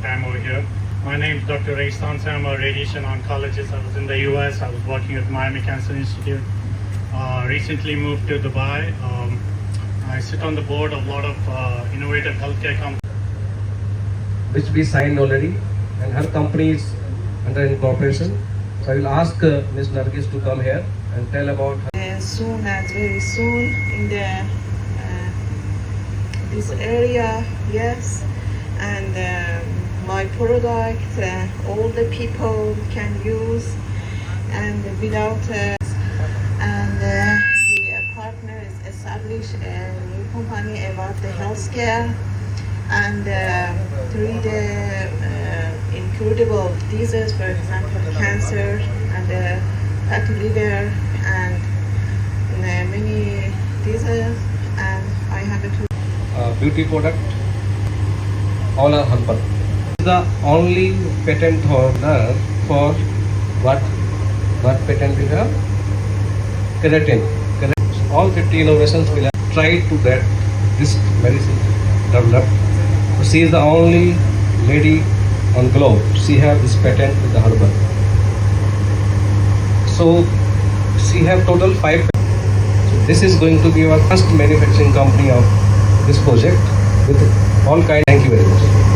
time over here. My name is Dr. Erisha. I'm a radiation oncologist. I was in the US. I was working at Miami Cancer Institute. Recently moved to Dubai. I sit on the board of a lot of innovative healthcare companies, which we signed already, and her company is under incorporation. So I will ask Ms. Narges to come here and tell about her. Very soon in the this area, yes, and my product all the people can use, and without and the partner is established a new company about the healthcare, and through the incurable diseases, for example cancer and fatty liver and many diseases, and I have a Beauty product, all are herbal. The only patent holder for what patent we have? Keratin. So all 50 innovations will have tried to get this medicine developed. So she is the only lady on globe. She have this patent with the herbal. So she have total 5 patents. So this is going to be our first manufacturing company of this project with all kinds. Thank you very much.